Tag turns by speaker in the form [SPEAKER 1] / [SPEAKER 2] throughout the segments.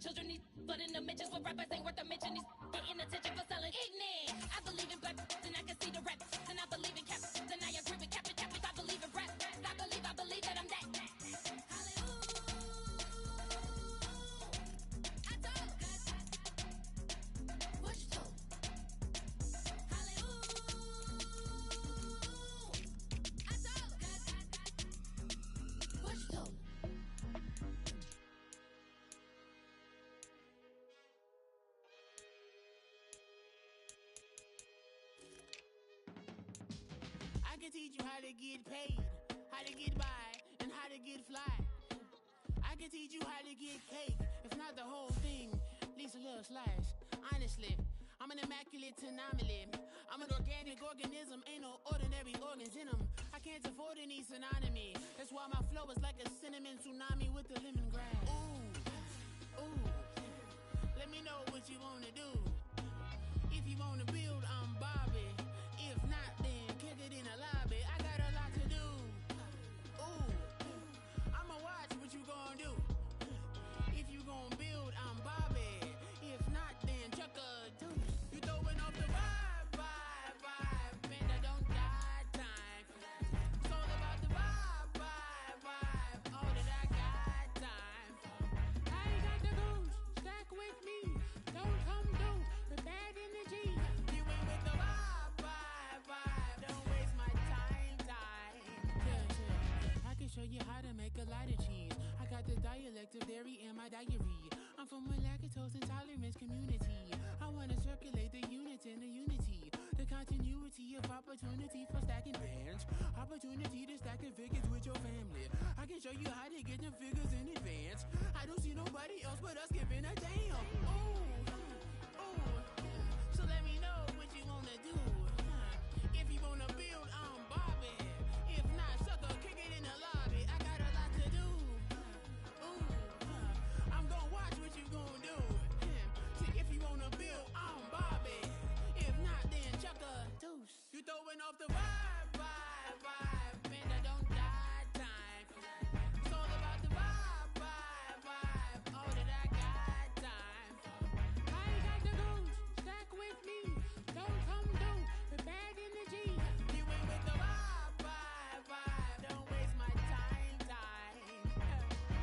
[SPEAKER 1] children need, but in the mentions for rappers ain't worth a mention. He's getting attention for selling ignorant. I believe in black, and I can see the rap, and I believe in cap, and I agree with cap. I believe in rap, I believe that I'm that.
[SPEAKER 2] I can teach you how to get paid, how to get by, and how to get fly. I can teach you how to get cake, if not the whole thing, at least a little slice. Honestly, I'm an immaculate anomaly. I'm an organic organism, ain't no ordinary organs in them. I can't afford any synonymy. That's why my flow is like a cinnamon tsunami with the lemongrass. Ooh, ooh, let me know what you wanna do. If you wanna build, I'm Bobby. If not, then kick it in the lobby. I got a lot to do. Ooh, I'ma watch what you gon' do. If you gon' build, I'm Bobby. If not, then chuck a deuce. You throwing off the vibe, vibe, vibe. Man, I don't got time. It's all about the vibe, vibe, vibe. All that I got time. I ain't got the goose, stack with me. Don't come through with bad energy. You ain't with the vibe, vibe, vibe. Don't waste my time, time. Yeah. I can show you how to make a lot of cheese. I got the dialect of dairy in my diary. I'm from a lactose intolerance community. I wanna circulate the unity and the unity. The continuity of opportunity for stacking bands. Opportunity to stack the figures with your family. I can show you how to get the figures in advance. I don't see nobody else but us giving a damn. Ooh, ooh. So let me know what you wanna do. If you wanna build, I'm Bobby. If not, sucker, kick it in the lobby. I got a lot to do. Ooh, I'm gonna watch what you gonna do. See, if you wanna build, I'm Bobby. If not, then chuck a deuce. You throwing off the vibe, vibe, vibe. Man, I don't got time. It's all about the vibe, vibe, vibe. All that I got time. I ain't got the goose, stack with me. Don't come through with bad energy. You ain't with the vibe, vibe, vibe. Don't waste my time, time.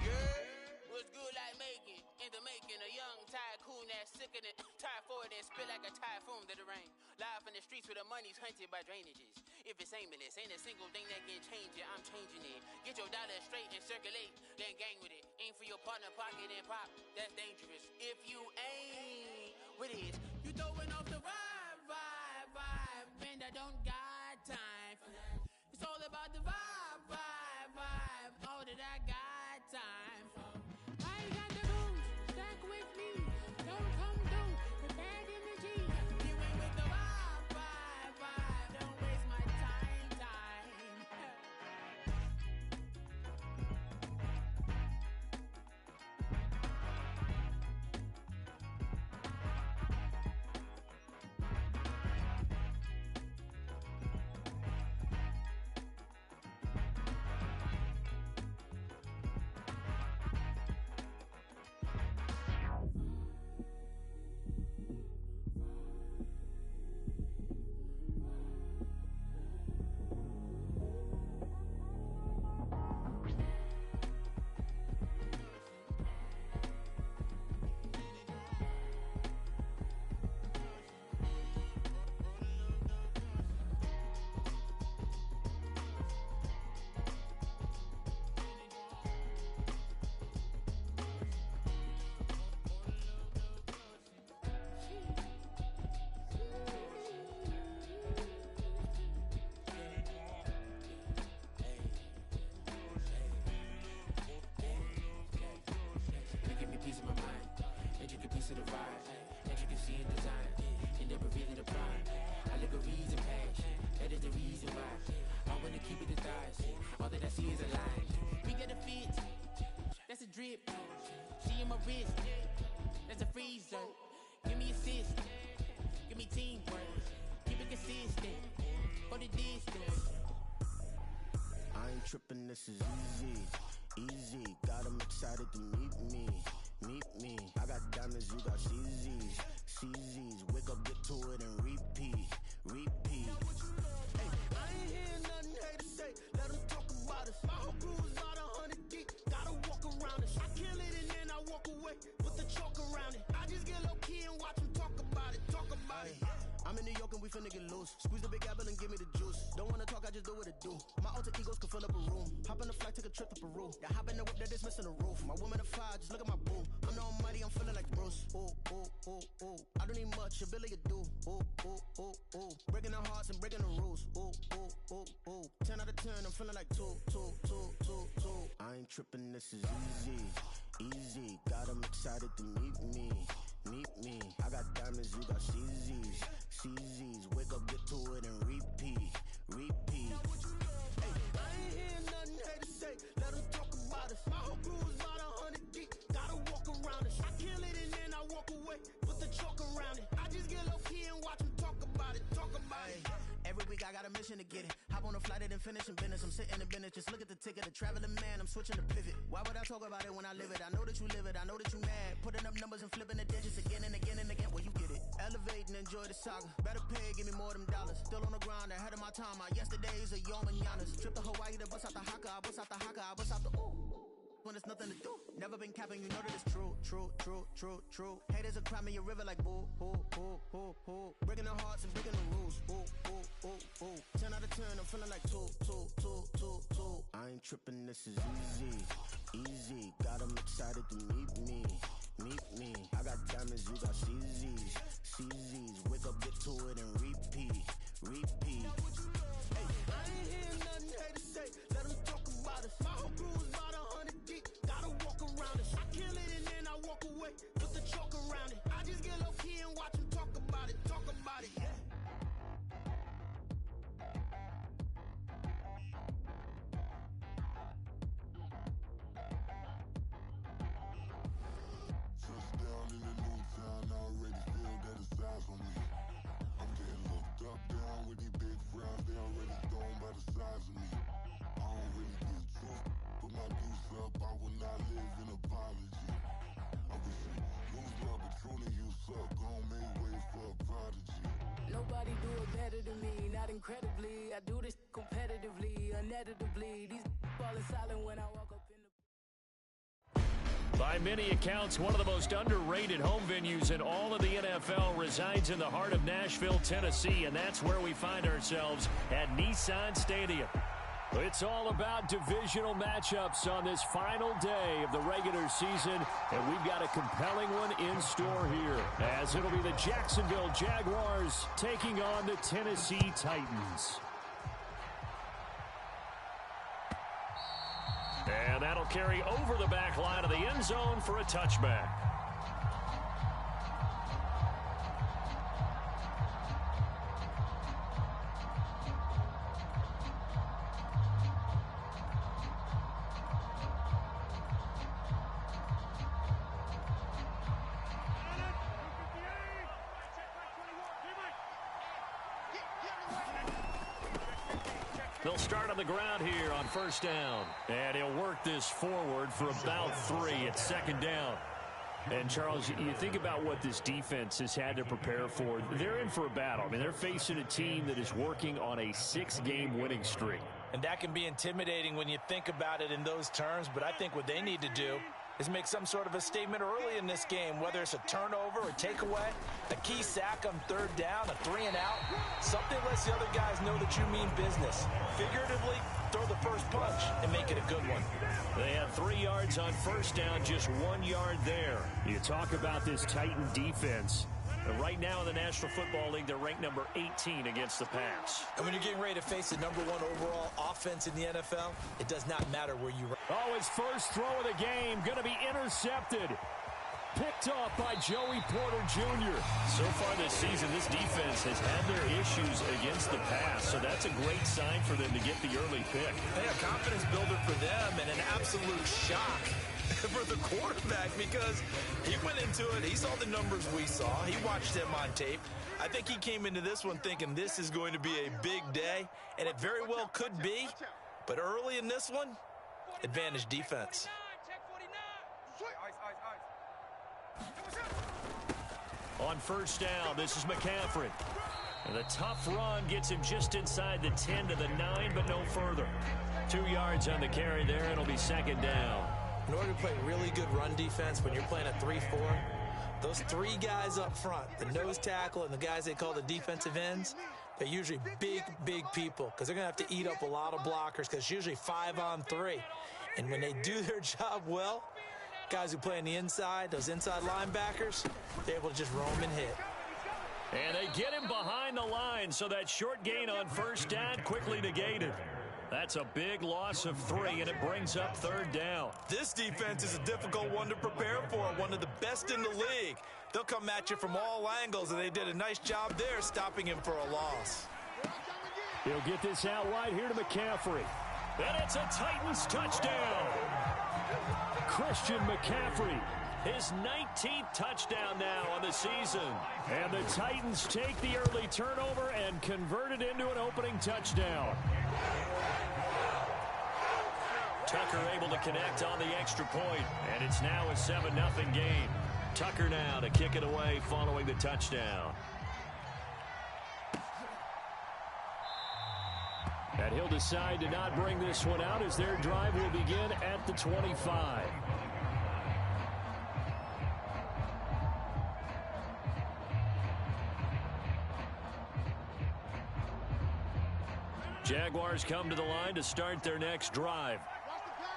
[SPEAKER 2] Yeah, what's good like making? In the making, a young tycoon that's sicker than typhoid and spit like a typhoon to the rain. Live in the streets where the money's hunted by drainages. If it's aimless, ain't a single thing that can change it. I'm changing it. Get your dollar straight and circulate, then gang with it. Aim for your partner, pocket and pop. That's dangerous. If you ain't with it, you throwing off the vibe, vibe, vibe. Man, I don't got time for that. It's all about the vibe, vibe, vibe. All that I got time for. I ain't got the goose, stack with me. Don't come through with bad energy. You ain't with the vibe, vibe, vibe. Don't waste my time, time. That's a drip. She in my wrist. That's a freezer. Give me assist. Give me teamwork. Keep it consistent. For the distance.
[SPEAKER 3] I ain't tripping, this is easy. Easy, got 'em excited to meet me. meet me. I got diamonds, you got CZs. CZs, wake up, get to it, and repeat. Repeat. Hey, I ain't hearing nothing haters say. Let them talk about us. My whole crew is about 100 deep. Gotta walk around us. I kill it and then I walk away with the chalk around it. I just get low key and watch them talk about it. Talk about it. I'm in New York and we finna get loose. Squeeze the big apple and give me the juice. Don't wanna talk, I just do what it do. My alter egos can fill up a room. Hop on the flight, take a trip to Peru. The hop in the whip that is missing the roof. My woman a fire, just look at my boo. I'm the almighty, I'm feeling like Bruce. Ooh, ooh, ooh, ooh. I don't need much, ability to do. Ooh, ooh, ooh, ooh. Breaking the hearts and breaking the rules. Ooh, ooh, ooh, ooh. 10 out of 10, I'm feeling like 2. I ain't tripping, this is easy. Easy, got 'em excited to meet me. Meet me. I got diamonds, you got CZs. CZs, wake up, get to it, and repeat. Repeat. Hey, I ain't hearing nothing haters say. Let them talk about us. My whole crew is about 100 deep. Gotta walk around us. I kill it and then I walk away with the chalk around it. I just get low key and watch them talk about it. Talk about it. Every week I got a mission to get it. Hop on a flight and then finish in business. I'm sitting in business, just look at the ticket. A traveling man, I'm switching to pivot. Why would I talk about it when I live it? I know that you live it, I know that you mad. Putting up numbers and flipping the digits again and again and again. Well, you get it. Elevate and enjoy the saga. Better pay, give me more than dollars. Still on the grind, ahead of my time. My yesterdays are yo mananas. Trip to Hawaii to bust out the haka. I bust out the haka, I bust out the ooh. When there's nothing to do. Never been capping, you know that it's true. Haters will cry me a river like boo, hoo. Breaking the hearts and breaking the rules. Ooh. 10 out of 10, I'm feeling like 2. I ain't tripping, this is easy. Easy, got 'em excited to meet me. Meet me. I got diamonds, you got CZs. CZs, wake up, get to it, and repeat. Repeat. Hey, I ain't hearing nothing haters say. Let them talk about us. My whole crew is about 100 deep. Gotta walk around us. I kill it and then I walk away with the chalk around it. I just get low key and watch them talk about it. Talk about it.
[SPEAKER 4] Touchdown in the new town, I already feel that it's eyes on me. I'm getting looked up, down with these big frowns, they already thrown by the size of me. I don't really get too, put my deuce up, I will not live in apology. I wish you lose love, but truly you suck, gon' make way for a prodigy.
[SPEAKER 5] Nobody do it better than me, not incredibly. I do this competitively, uneditably. These falling silent when I walk up in the...
[SPEAKER 6] By many accounts, one of the most underrated home venues in all of the NFL resides in the heart of Nashville, Tennessee, and that's where we find ourselves at Nissan Stadium. It's all about divisional matchups on this final day of the regular season, and we've got a compelling one in store here, as it'll be the Jacksonville Jaguars taking on the Tennessee Titans. And that'll carry over the back line of the end zone for a touchback. They'll start on the ground here on first down. And he'll work this forward for about 3 at second down. And, Charles, you think about what this defense has had to prepare for. They're in for a battle. I mean, they're facing a team that is working on a 6-game winning streak.
[SPEAKER 7] And that can be intimidating when you think about it in those terms. But I think what they need to do is make some sort of a statement early in this game, whether it's a turnover or takeaway, a key sack on third down, a 3-and-out, something lets the other guys know that you mean business. Figuratively, throw the first punch and make it a good one.
[SPEAKER 6] They had 3 yards on first down, just 1 yard there. You talk about this Titan defense. Right now in the National Football League, they're ranked number 18 against the pass.
[SPEAKER 7] And when you're getting ready to face the #1 overall offense in the NFL, it does not matter where you rank.
[SPEAKER 6] Oh, his first throw of the game going to be intercepted. Picked off by Joey Porter Jr. So far this season, this defense has had their issues against the pass, so that's a great sign for them to get the early pick.
[SPEAKER 7] Hey, a confidence builder for them and an absolute shock for the quarterback, because he went into it, he saw the numbers we saw, he watched him on tape. I think he came into this one thinking this is going to be a big day, and it very well could be, but early in this one, advantage defense.
[SPEAKER 6] On first down, this is McCaffrey. And the tough run gets him just inside the 10 to the 9, but no further. 2 yards on the carry there, and it'll be second down.
[SPEAKER 7] In order to play really good run defense when you're playing a 3-4, those 3 guys up front, the nose tackle and the guys they call the defensive ends, they're usually big, big people because they're going to have to eat up a lot of blockers because it's usually 5-on-3. And when they do their job well, guys who play on the inside, those inside linebackers, they're able to just roam and hit.
[SPEAKER 6] And they get him behind the line, so that short gain on first down quickly negated. That's a big loss of 3, and it brings up third down.
[SPEAKER 7] This defense is a difficult one to prepare for, one of the best in the league. They'll come at you from all angles, and they did a nice job there stopping him for a loss.
[SPEAKER 6] He'll get this out wide here to McCaffrey. And it's a Titans touchdown. Christian McCaffrey, his 19th touchdown now on the season. And the Titans take the early turnover and convert it into an opening touchdown. Tucker able to connect on the extra point, and it's now a 7-0 game. Tucker now to kick it away following the touchdown. And he'll decide to not bring this one out as their drive will begin at the 25. Jaguars come to the line to start their next drive.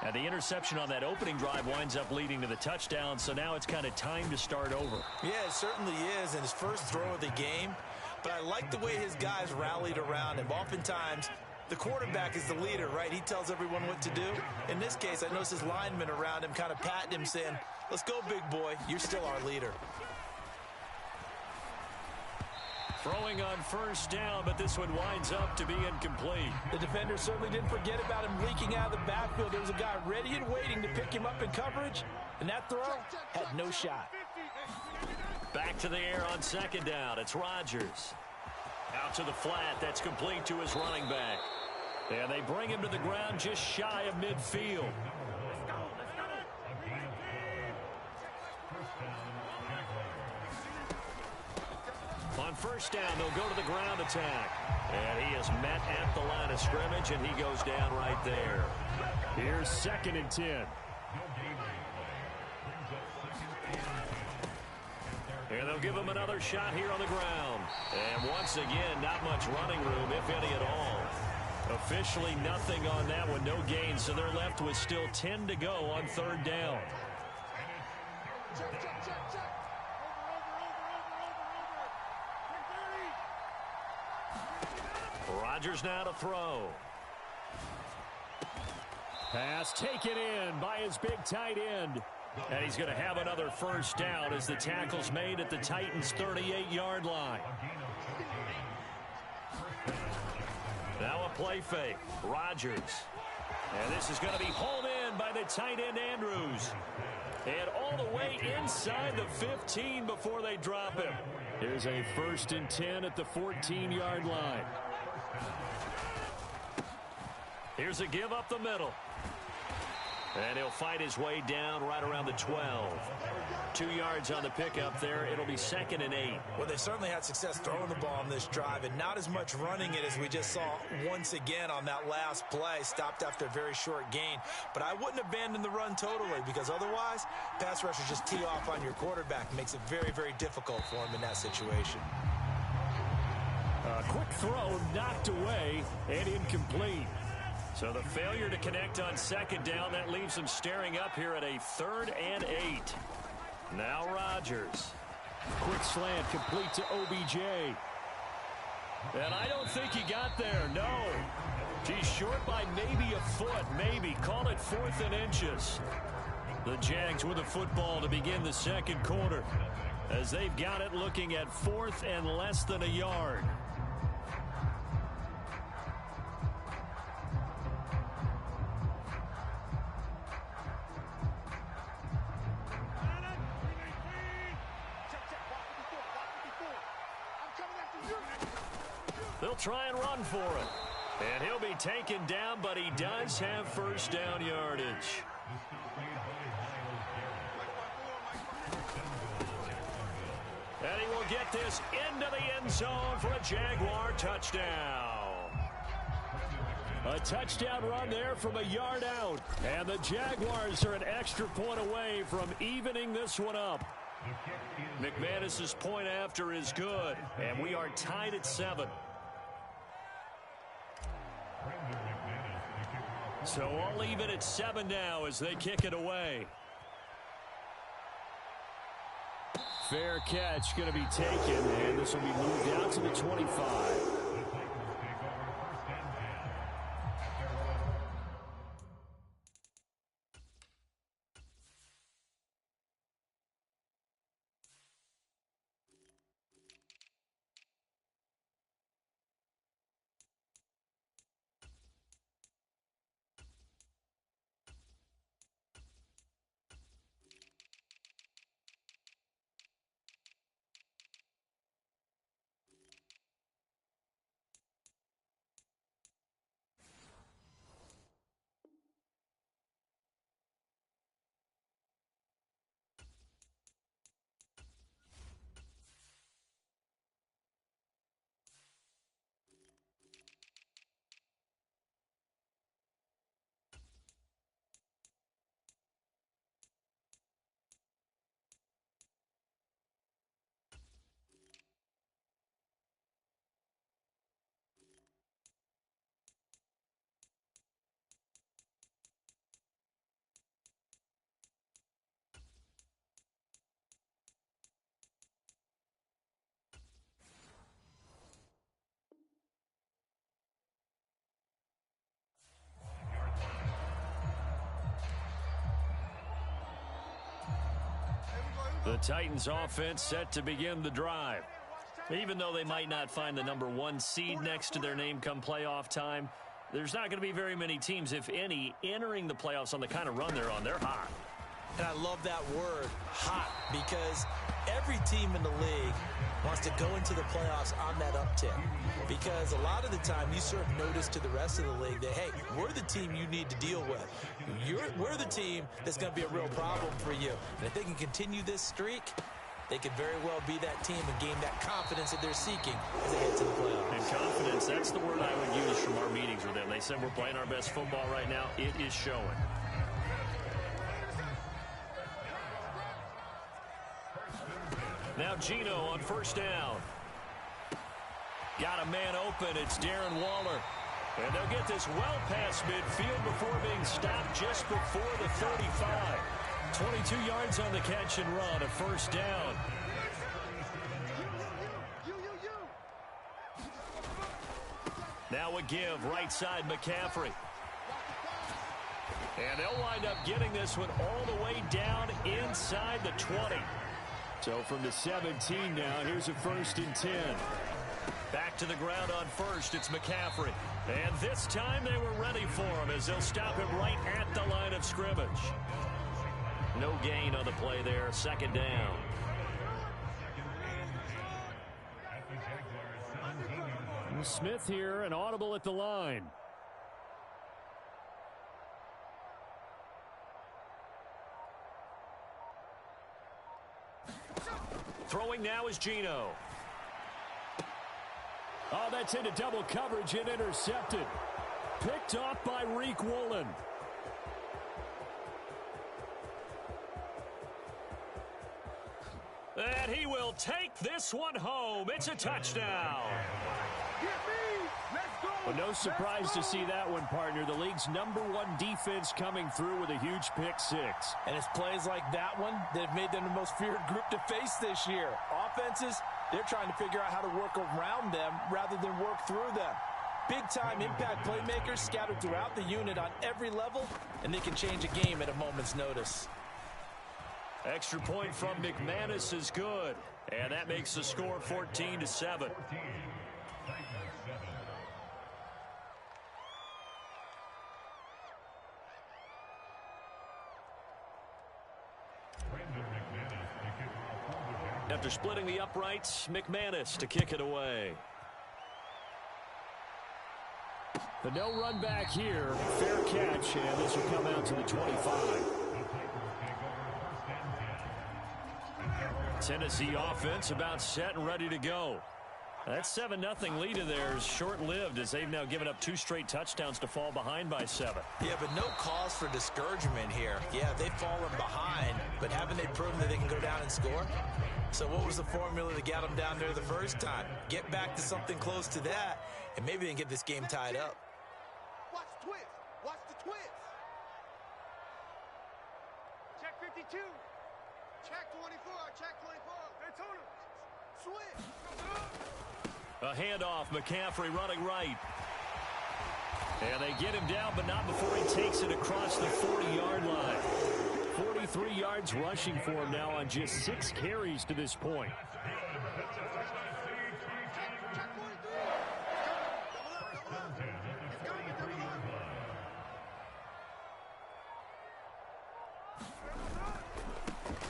[SPEAKER 6] And the interception on that opening drive winds up leading to the touchdown, so now it's kind of time to start over.
[SPEAKER 7] Yeah, it certainly is in his first throw of the game. But I like the way his guys rallied around him. Oftentimes, the quarterback is the leader, right? He tells everyone what to do. In this case, I noticed his linemen around him kind of patting him, saying, "Let's go, big boy. You're still our leader."
[SPEAKER 6] Throwing on first down, but this one winds up to be incomplete.
[SPEAKER 7] The defender certainly didn't forget about him leaking out of the backfield. There was a guy ready and waiting to pick him up in coverage, and that throw had no shot.
[SPEAKER 6] Back to the air on second down. It's Rodgers. Out to the flat. That's complete to his running back. And they bring him to the ground just shy of midfield. On first down, they'll go to the ground attack. And he is met at the line of scrimmage, and he goes down right there. Here's 2nd and 10. And they'll give him another shot here on the ground. And once again, not much running room, if any at all. Officially nothing on that one, no gain, so they're left with still 10 to go on third down. Rodgers now to throw. Pass taken in by his big tight end. And he's going to have another first down as the tackle's made at the Titans' 38-yard line. Now a play fake. Rodgers. And this is going to be hauled in by the tight end Andrews. And all the way inside the 15 before they drop him. Here's a 1st and 10 at the 14-yard line. Here's a give up the middle. And he'll fight his way down right around the 12. 2 yards on the pickup there. It'll be 2nd and 8.
[SPEAKER 7] Well, they certainly had success throwing the ball on this drive, and not as much running it as we just saw once again on that last play. Stopped after a very short gain. But I wouldn't abandon the run totally, because otherwise, pass rushers just tee off on your quarterback. It makes it very, very difficult for him in that situation.
[SPEAKER 6] A quick throw knocked away and incomplete. So the failure to connect on second down, that leaves them staring up here at a 3rd and 8. Now Rodgers. Quick slant complete to OBJ. And I don't think he got there, no. He's short by maybe a foot, maybe. Call it 4th and inches. The Jags with the football to begin the second quarter, as they've got it looking at 4th and less than a yard. They'll try and run for it. And he'll be taken down, but he does have first down yardage. get this into the end zone for a Jaguar touchdown. A touchdown run there from a yard out. And the Jaguars are an extra point away from evening this one up. McManus's point after is good, and we are tied at 7. So all even at 7 now as they kick it away. Fair catch going to be taken, and this will be moved out to the 25. The Titans offense set to begin the drive. Even though they might not find the number 1 seed next to their name come playoff time, there's not going to be very many teams, if any, entering the playoffs on the kind of run they're on. They're hot.
[SPEAKER 7] And I love that word, hot, because every team in the league wants to go into the playoffs on that uptick. Because a lot of the time you serve notice to the rest of the league that, hey, we're the team you need to deal with. We're the team that's going to be a real problem for you. And if they can continue this streak, they could very well be that team and gain that confidence that they're seeking as they head to the playoffs.
[SPEAKER 6] And confidence, that's the word I would use from our meetings with them. They said we're playing our best football right now. It is showing. Now Gino on first down. Got a man open. It's Darren Waller. And they'll get this well past midfield before being stopped just before the 35. 22 yards on the catch and run, a first down. Now a give, right side McCaffrey. And they'll wind up getting this one all the way down inside the 20. So from the 17 now, here's a 1st and 10. Back to the ground on first, it's McCaffrey. And this time they were ready for him as they'll stop him right at the line of scrimmage. No gain on the play there, 2nd down. Smith here, an audible at the line. Throwing now is Gino. Oh, that's into double coverage and intercepted. Picked off by Reek Woolen. And he will take this one home. It's a touchdown. Well, no surprise to see that one, partner. The league's #1 defense coming through with a huge pick-6.
[SPEAKER 7] And it's plays like that one that have made them the most feared group to face this year. Offenses, they're trying to figure out how to work around them rather than work through them. Big-time impact playmakers scattered throughout the unit on every level, and they can change a game at a moment's notice.
[SPEAKER 6] Extra point from McManus is good. And that makes the score 14-7. After splitting the uprights, McManus to kick it away. The no run back here. Fair catch, and this will come out to the 25. Tennessee offense about set and ready to go. That 7-0 lead of theirs short-lived as they've now given up 2 straight touchdowns to fall behind by 7.
[SPEAKER 7] Yeah, but no cause for discouragement here. Yeah, they've fallen behind, but haven't they proven that they can go down and score? So what was the formula to get them down there the first time? Get back to something close to that, and maybe they can get this game tied up.
[SPEAKER 3] Watch the twist. Watch the twist.
[SPEAKER 8] Check 52.
[SPEAKER 3] Check 24. Check 24.
[SPEAKER 8] Daytona.
[SPEAKER 3] Switch.
[SPEAKER 6] A handoff, McCaffrey running right. And they get him down, but not before he takes it across the 40-yard line. 43 yards rushing for him now on just 6 carries to this point.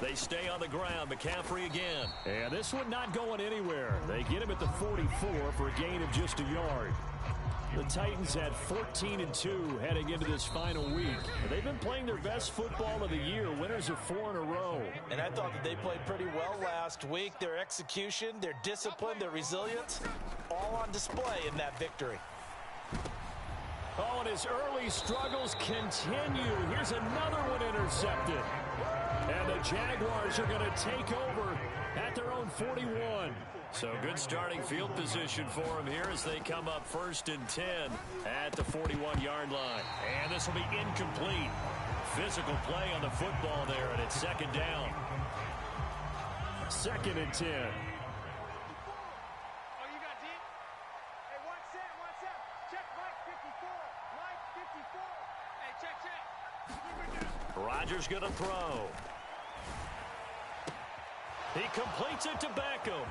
[SPEAKER 6] They stay on the ground. McCaffrey again. And this one not going anywhere. They get him at the 44 for a gain of just a yard. The Titans had 14-2 heading into this final week. They've been playing their best football of the year, winners of 4 in a row.
[SPEAKER 7] And I thought that they played pretty well last week. Their execution, their discipline, their resilience, all on display in that victory.
[SPEAKER 6] Oh, and his early struggles continue. Here's another one intercepted. And the Jaguars are going to take over at their own 41. So good starting field position for them here as they come up 1st and 10 at the 41-yard line. And this will be incomplete. Physical play on the football there, and it's 2nd down. 2nd and 10.
[SPEAKER 8] Oh, you got deep? Hey, watch that. Check Mike 54. Mike 54. Hey, check.
[SPEAKER 6] Rodgers going to throw. He completes it to Beckham.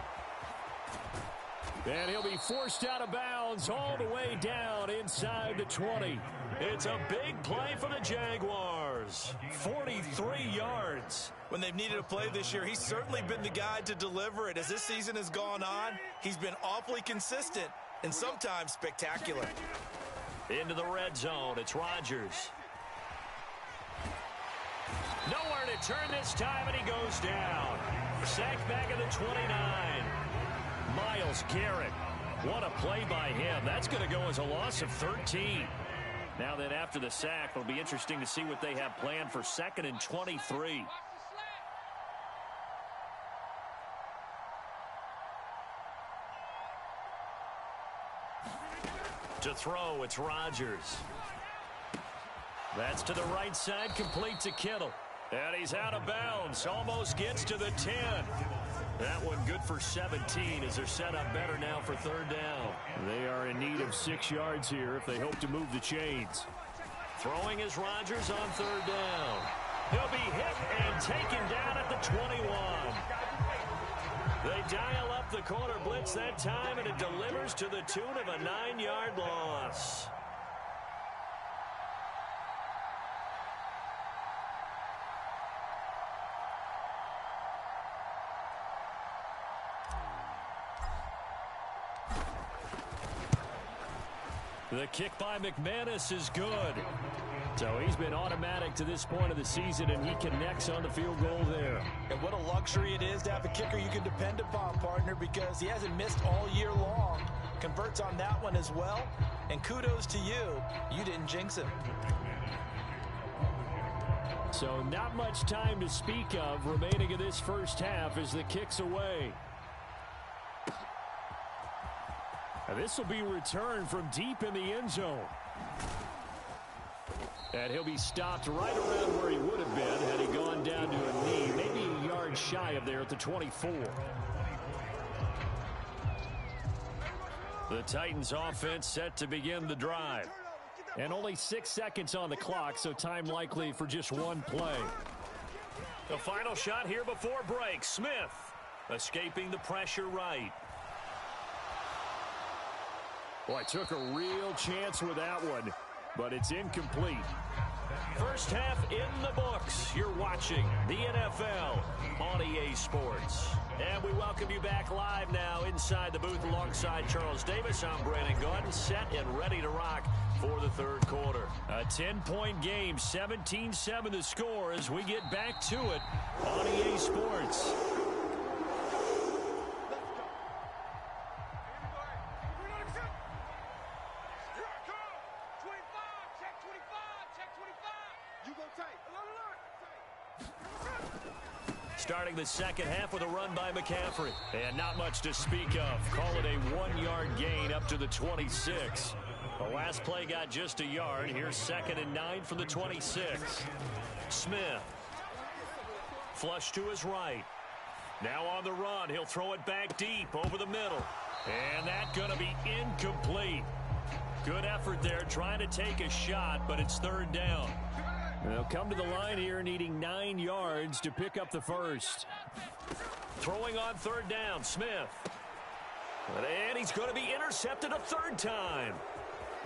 [SPEAKER 6] And he'll be forced out of bounds all the way down inside the 20. It's a big play for the Jaguars. 43 yards.
[SPEAKER 7] When they've needed a play this year, he's certainly been the guy to deliver it. As this season has gone on, he's been awfully consistent and sometimes spectacular.
[SPEAKER 6] Into the red zone, it's Rodgers. Nowhere to turn this time, and he goes down. Sacked back at the 29. Myles Garrett. What a play by him. That's going to go as a loss of 13. Now then, after the sack, it'll be interesting to see what they have planned for 2nd and 23. To throw, it's Rodgers. That's to the right side, complete to Kittle. And he's out of bounds, almost gets to the 10. That one good for 17 as they're set up better now for 3rd down. They are in need of 6 yards here if they hope to move the chains. Throwing is Rodgers on 3rd down. He'll be hit and taken down at the 21. They dial up the corner blitz that time, and it delivers to the tune of a 9-yard loss. The kick by McManus is good. So he's been automatic to this point of the season, and he connects on the field goal there.
[SPEAKER 7] And what a luxury it is to have a kicker you can depend upon, partner, because he hasn't missed all year long. Converts on that one as well. And kudos to you. You didn't jinx him.
[SPEAKER 6] So not much time to speak of remaining in this first half as the kick's away. This will be returned from deep in the end zone. And he'll be stopped right around where he would have been had he gone down to a knee, maybe a yard shy of there at the 24. The Titans offense set to begin the drive. And only 6 seconds on the clock, so time likely for just one play. The final shot here before break. Smith escaping the pressure right. Boy, took a real chance with that one, but it's incomplete. First half in the books. You're watching the NFL on EA Sports. And we welcome you back live now inside the booth alongside Charles Davis. I'm Brandon Gaudin, set and ready to rock for the 3rd quarter. A 10-point game, 17-7 the score as we get back to it on EA Sports. Starting the second half with a run by McCaffrey. And not much to speak of. Call it a 1-yard gain up to the 26. The last play got just a yard. Here's 2nd and 9 from the 26. Smith. Flush to his right. Now on the run. He'll throw it back deep over the middle. And that's going to be incomplete. Good effort there trying to take a shot, but it's 3rd down. They'll come to the line here needing 9 yards to pick up the first. Throwing on 3rd down, Smith. And he's going to be intercepted a 3rd time.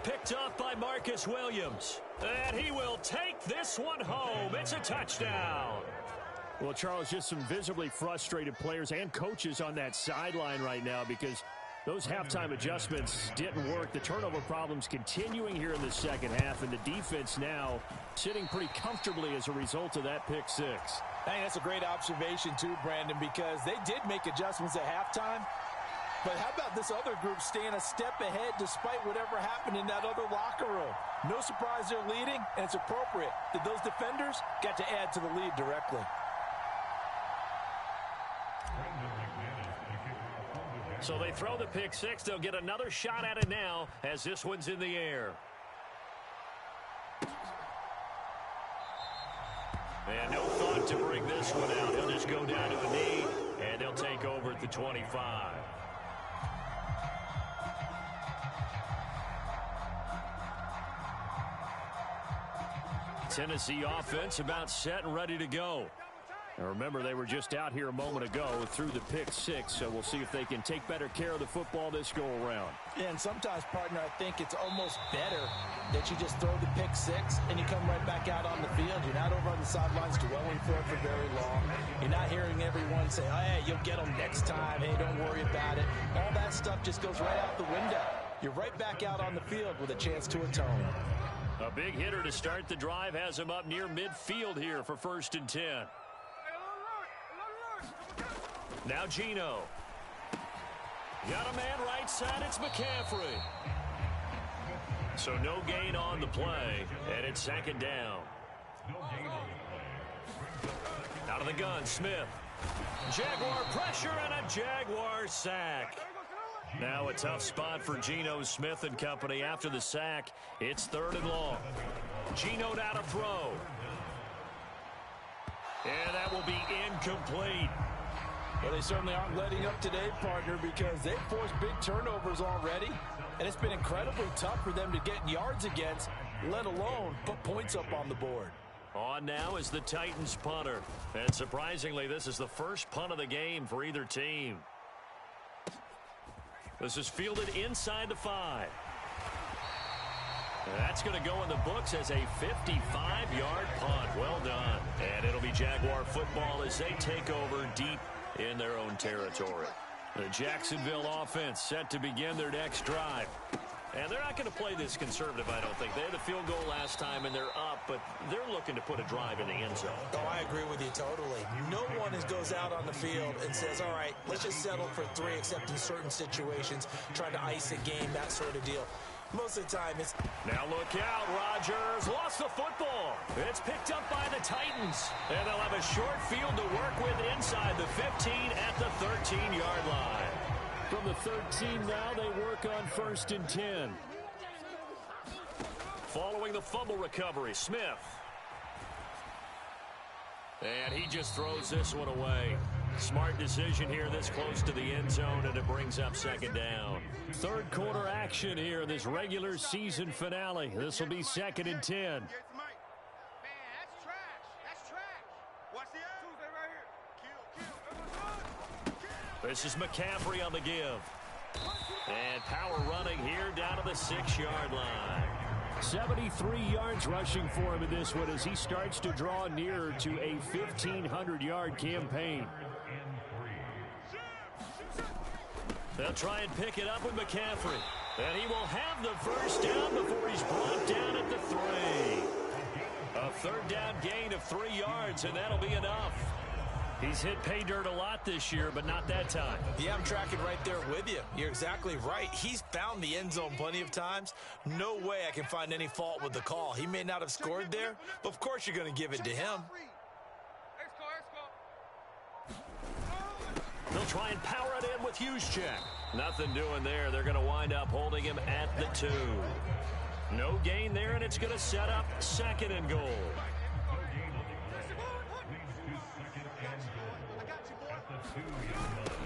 [SPEAKER 6] Picked off by Marcus Williams. And he will take this one home. It's a touchdown. Well, Charles, just some visibly frustrated players and coaches on that sideline right now because those halftime adjustments didn't work. The turnover problems continuing here in the second half, and the defense now sitting pretty comfortably as a result of that pick six.
[SPEAKER 7] I think that's a great observation too, Brandon, because they did make adjustments at halftime. But how about this other group staying a step ahead despite whatever happened in that other locker room? No surprise they're leading, and it's appropriate that those defenders got to add to the lead directly.
[SPEAKER 6] So they throw the pick six. They'll get another shot at it now as this one's in the air. And no thought to bring this one out. He'll just go down to a knee, and he'll take over at the 25. Tennessee offense about set and ready to go. And remember, they were just out here a moment ago through the pick six, so we'll see if they can take better care of the football this go-around.
[SPEAKER 7] Yeah, and sometimes, partner, I think it's almost better that you just throw the pick six and you come right back out on the field. You're not over on the sidelines dwelling for it for very long. You're not hearing everyone say, oh, hey, you'll get them next time. Hey, don't worry about it. All that stuff just goes right out the window. You're right back out on the field with a chance to atone.
[SPEAKER 6] A big hitter to start the drive has him up near midfield here for 1st and 10. Now Geno. Got a man right side. It's McCaffrey. So no gain on the play, and it's 2nd down. Out of the gun, Smith. Jaguar pressure and a Jaguar sack. Now a tough spot for Geno Smith and company after the sack. It's 3rd and long. Geno now to throw. And that will be incomplete.
[SPEAKER 7] Well, they certainly aren't letting up today, partner, because they've forced big turnovers already, and it's been incredibly tough for them to get yards against, let alone put points up on the board.
[SPEAKER 6] On now is the Titans punter, and surprisingly, this is the first punt of the game for either team. This is fielded inside the 5. That's going to go in the books as a 55-yard punt. Well done. And it'll be Jaguar football as they take over deep in their own territory. The Jacksonville offense set to begin their next drive. And they're not going to play this conservative, I don't think. They had a field goal last time, and they're up, but they're looking to put a drive in the end zone.
[SPEAKER 7] Oh, I agree with you totally. No one goes out on the field and says, all right, let's just settle for 3, except in certain situations, trying to ice a game, that sort of deal. Most of the time, it's...
[SPEAKER 6] Now look out, Rodgers lost the football. It's picked up by the Titans. And they'll have a short field to work with inside the 15 at the 13-yard line. From the 13 now, they work on 1st and 10. Following the fumble recovery, Smith. And he just throws this one away. Smart decision here this close to the end zone, and it brings up 2nd down. 3rd quarter action here in this regular season finale. This will be 2nd and 10.
[SPEAKER 8] Man, that's trash. That's trash. Watch the Tuesday right here. Kill.
[SPEAKER 6] This is McCaffrey on the give. And power running here down to the 6-yard line. 73 yards rushing for him in this one as he starts to draw nearer to a 1,500-yard campaign. They'll try and pick it up with McCaffrey. And he will have the first down before he's brought down at the 3. A 3rd down gain of 3 yards, and that'll be enough. He's hit pay dirt a lot this year, but not that time.
[SPEAKER 7] Yeah, I'm tracking right there with you. You're exactly right. He's found the end zone plenty of times. No way I can find any fault with the call. He may not have scored there, but of course you're going to give it to him.
[SPEAKER 6] They'll try and power it in with Juszczyk. Nothing doing there. They're going to wind up holding him at the 2. No gain there, and it's going to set up 2nd and goal.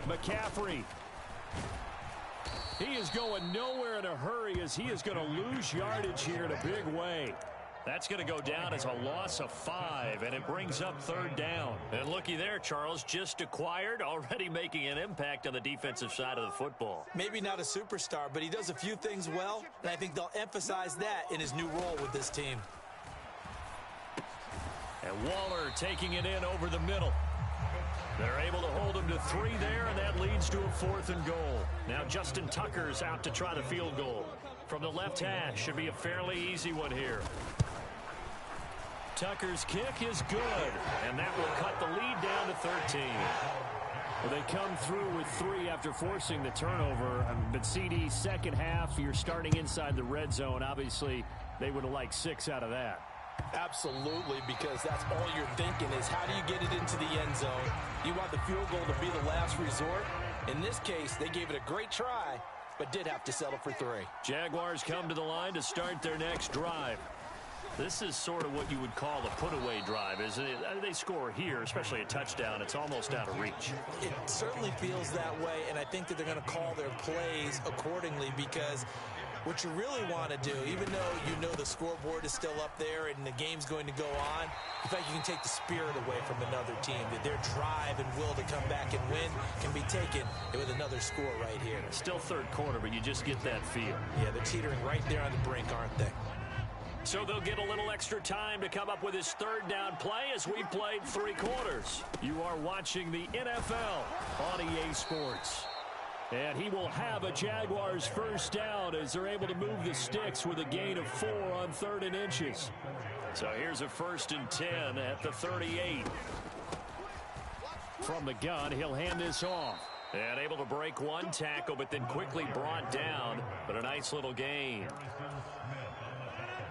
[SPEAKER 6] McCaffrey. He is going nowhere in a hurry as he is going to lose yardage here in a big way. That's going to go down as a loss of 5, and it brings up 3rd down. And looky there, Charles, just acquired, already making an impact on the defensive side of the football.
[SPEAKER 7] Maybe not a superstar, but he does a few things well, and I think they'll emphasize that in his new role with this team.
[SPEAKER 6] And Waller taking it in over the middle. They're able to hold him to 3 there, and that leads to a 4th and goal. Now Justin Tucker's out to try the field goal. From the left hash, should be a fairly easy one here. Tucker's kick is good, and that will cut the lead down to 13. Well, they come through with 3 after forcing the turnover. But CD, second half, you're starting inside the red zone. Obviously, they would have liked 6 out of that.
[SPEAKER 7] Absolutely, because that's all you're thinking is how do you get it into the end zone? You want the field goal to be the last resort. In this case, they gave it a great try, but did have to settle for 3.
[SPEAKER 6] Jaguars come to the line to start their next drive. This is sort of what you would call the put-away drive, isn't it? They score here, especially a touchdown. It's almost out of reach.
[SPEAKER 7] It certainly feels that way, and I think that they're going to call their plays accordingly because what you really want to do, even though you know the scoreboard is still up there and the game's going to go on, in fact, you can take the spirit away from another team. That their drive and will to come back and win can be taken with another score right here.
[SPEAKER 6] Still 3rd quarter, but you just get that feel.
[SPEAKER 7] Yeah, they're teetering right there on the brink, aren't they?
[SPEAKER 6] So they'll get a little extra time to come up with his 3rd down play as we played 3 quarters. You are watching the NFL on EA Sports. And he will have a Jaguars 1st down as they're able to move the sticks with a gain of 4 on 3rd and inches. So here's a 1st and 10 at the 38. From the gun, he'll hand this off. And able to break 1 tackle, but then quickly brought down. But a nice little gain.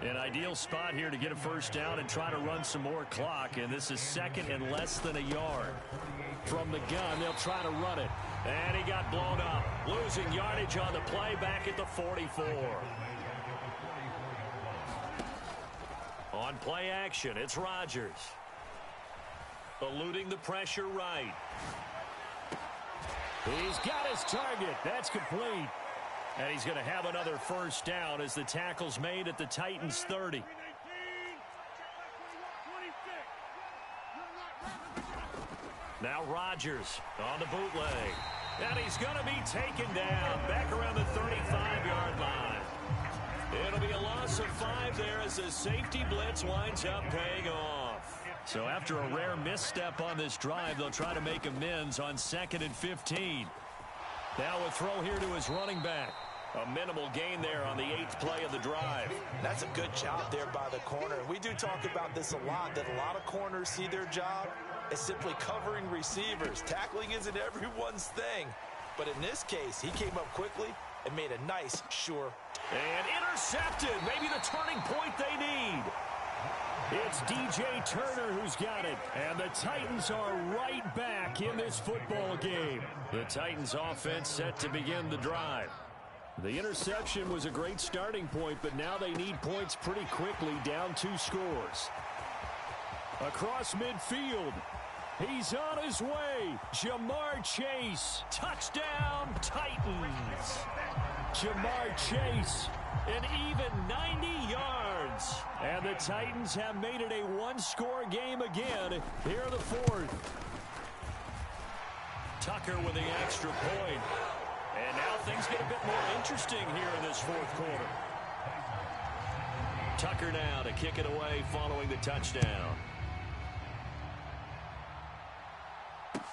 [SPEAKER 6] An ideal spot here to get a 1st down and try to run some more clock. And this is 2nd and less than a yard. From the gun, they'll try to run it. And he got blown up. Losing yardage on the play back at the 44. On play action, it's Rodgers. Eluding the pressure right. He's got his target. That's complete. And he's going to have another 1st down as the tackle's made at the Titans 30. Now Rodgers on the bootleg. And he's going to be taken down back around the 35-yard line. It'll be a loss of 5 there as the safety blitz winds up paying off. So after a rare misstep on this drive, they'll try to make amends on 2nd and 15. Now a throw here to his running back. A minimal gain there on the 8th play of the drive.
[SPEAKER 7] That's a good job there by the corner. We do talk about this a lot, that a lot of corners see their job as simply covering receivers. Tackling isn't everyone's thing. But in this case, he came up quickly and made a nice, sure.
[SPEAKER 6] And intercepted. Maybe the turning point they need. It's DJ Turner who's got it. And the Titans are right back in this football game. The Titans offense set to begin the drive. The interception was a great starting point, but now they need points pretty quickly, down 2 scores. Across midfield, he's on his way. Jamar Chase, touchdown Titans. Jamar Chase, an even 90 yards. And the Titans have made it a 1-score game again here in the 4th. Tucker with the extra point. And now things get a bit more interesting here in this 4th quarter. Tucker now to kick it away following the touchdown.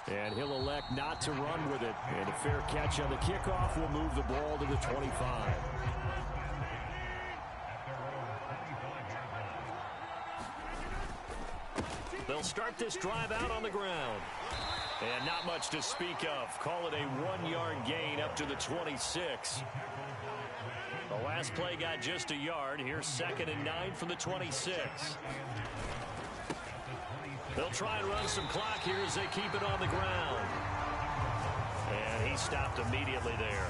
[SPEAKER 6] And he'll elect not to run with it. And a fair catch on the kickoff will move the ball to the 25. They'll start this drive out on the ground. And not much to speak of. Call it a 1-yard gain up to the 26. The last play got just a yard. Here's 2nd and 9 from the 26. They'll try and run some clock here as they keep it on the ground. he's stopped immediately there.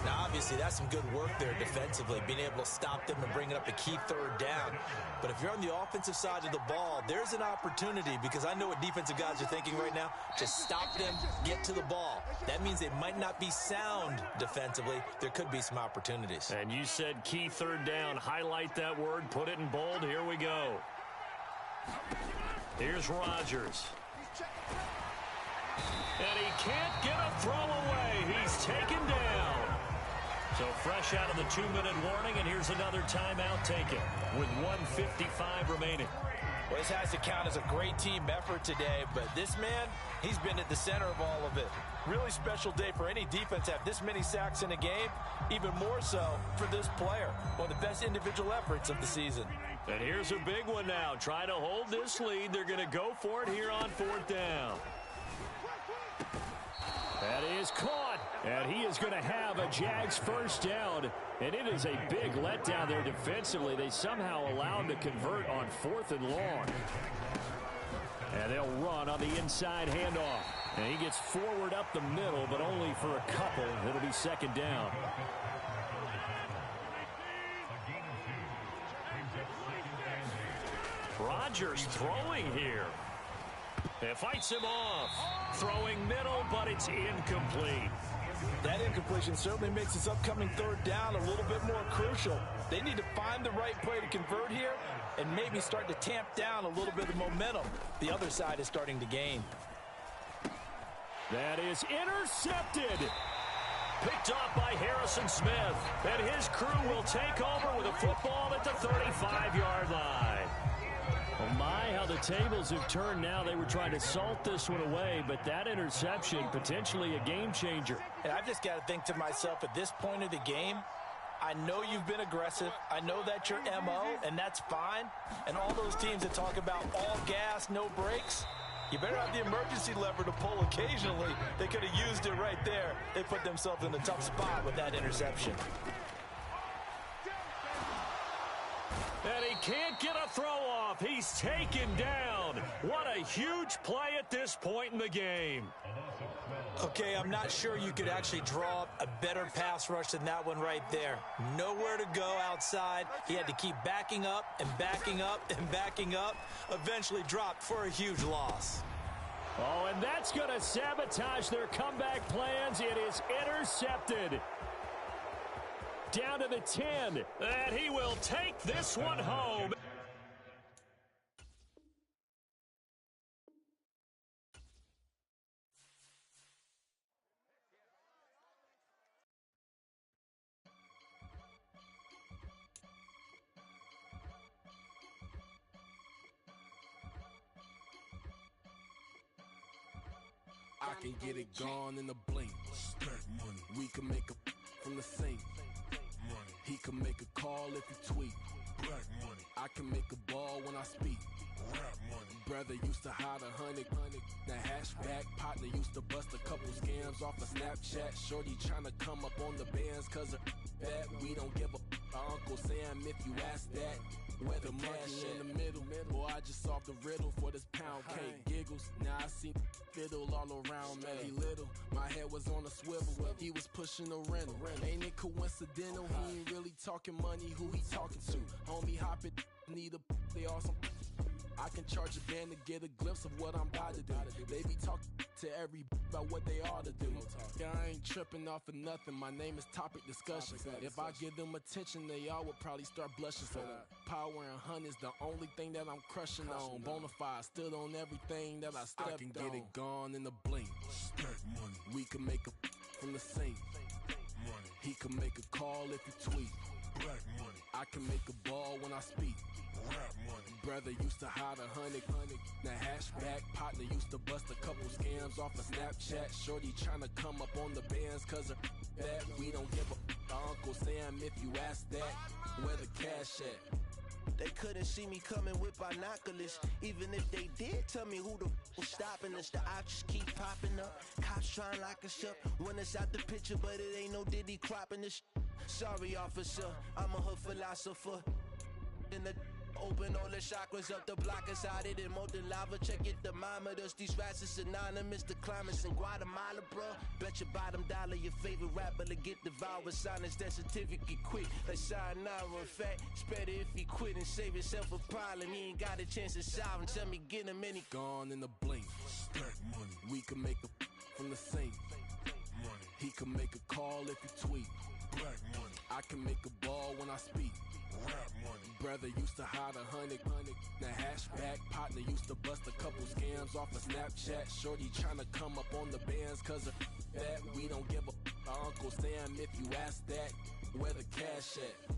[SPEAKER 7] Now, obviously, that's some good work there defensively, being able to stop them and bringing up a key third down. But if you're on the offensive side of the ball, there's an opportunity, because I know what defensive guys are thinking right now. Just stop them, get to the ball. That means they might not be sound defensively. There could be some opportunities.
[SPEAKER 6] And you said key third down. Highlight that word, put it in bold. Here we go. Here's Rodgers. And he can't get a throw away. He's taken down. So fresh out of the 2-minute warning, and here's another timeout taken with 1:55 remaining.
[SPEAKER 7] Well, this has to count as a great team effort today, but this man, he's been at the center of all of it. Really special day for any defense to have this many sacks in a game, even more so for this player. One of the best individual efforts of the season.
[SPEAKER 6] And here's a big one now. Trying to hold this lead. They're going to go for it here on 4th down. That is caught, and he is going to have a Jags first down, and it is a big letdown there defensively. They somehow allow him to convert on 4th and long. And they'll run on the inside handoff. And he gets forward up the middle, but only for a couple. It'll be 2nd down. Rodgers throwing here. It fights him off. Throwing middle, but it's incomplete.
[SPEAKER 7] That incompletion certainly makes this upcoming 3rd down a little bit more crucial. They need to find the right play to convert here and maybe start to tamp down a little bit of momentum the other side is starting to gain.
[SPEAKER 6] That is intercepted. Picked off by Harrison Smith. And his crew will take over with a football at the 35-yard line. Oh my, how the tables have turned now. They were trying to salt this one away, but that interception, potentially a game changer.
[SPEAKER 7] And I've just got to think to myself, at this point of the game, I know you've been aggressive. I know that's your MO, and that's fine. And all those teams that talk about all gas, no brakes, you better have the emergency lever to pull occasionally. They could have used it right there. They put themselves in a tough spot with that interception.
[SPEAKER 6] And he can't get a throw off. He's taken down. What a huge play at this point in the game.
[SPEAKER 7] Okay, I'm not sure you could actually draw up a better pass rush than that one right there. Nowhere to go outside. He had to keep backing up and backing up and backing up. Eventually dropped for a huge loss.
[SPEAKER 6] Oh, and that's going to sabotage their comeback plans. It is intercepted. Down to the 10, and he will take this one home.
[SPEAKER 9] I can get it gone in a blink. Stack money. We can make a from the sink. Money. He can make a call if he tweet. Black money. I can make a ball when I speak. Rap money. Brother used to hide 100. The hatchback partner used to bust a couple scams off of Snapchat. Shorty tryna come up on the bands cause of that. We don't give a Uncle Sam if you ask that. Where the monkey in the middle. Boy, I just solved the riddle for this pound cake. Giggles, now I see fiddle all around me. He little, my head was on a swivel. He was pushing a rental. Ain't it coincidental? He ain't really talking money, who he talking to? Homie hoppin', need a they awesome. I can charge a band to get a glimpse of what I'm about to do. They be talking to every about what they ought to do. Yeah, I ain't tripping off of nothing. My name is Topic Discussion. If I give them attention, they all would probably start blushing. So power and hunt is the only thing that I'm crushing on. Bonafide, stood on everything that I stepped on. I can get it gone in a blink. Stack money. We can make a from the sink. Money. He can make a call if he tweet. Black money. I can make a ball when I speak. Rap money. Brother used to hide 100. The hatchback partner used to bust a couple scams off of Snapchat. Shorty tryna come up on the bands cause of that. We don't give a Uncle Sam if you ask that. Where the cash at?
[SPEAKER 3] They couldn't see me coming with binoculars. Even if they did, tell me who the was stopping us. The options keep popping up. Cops trying lock us up. When it's out the picture, but it ain't no Diddy cropping this. Sorry, officer, I'm a hood philosopher. In the Open all the chakras up the block inside it and molten lava. Check it, thermometers. These rats is synonymous. The climates in Guatemala, bro. Bet your bottom dollar your favorite rapper to get devoured. Sign his death certificate quick. Like sayonara. In fact, it's better if he quit and save himself a problem. He ain't got a chance to solve and tell me get him any.
[SPEAKER 9] Gone in the blink. Stack money. We can make a from the sink. Money. He can make a call if he tweet. Black money. I can make a ball when I speak. Rap money. Brother used to hide 100. The hashback partner used to bust a couple scams off of Snapchat. Shorty tryna come up on the bands cause of that. We don't give a Uncle Sam if you ask that. Where the cash at?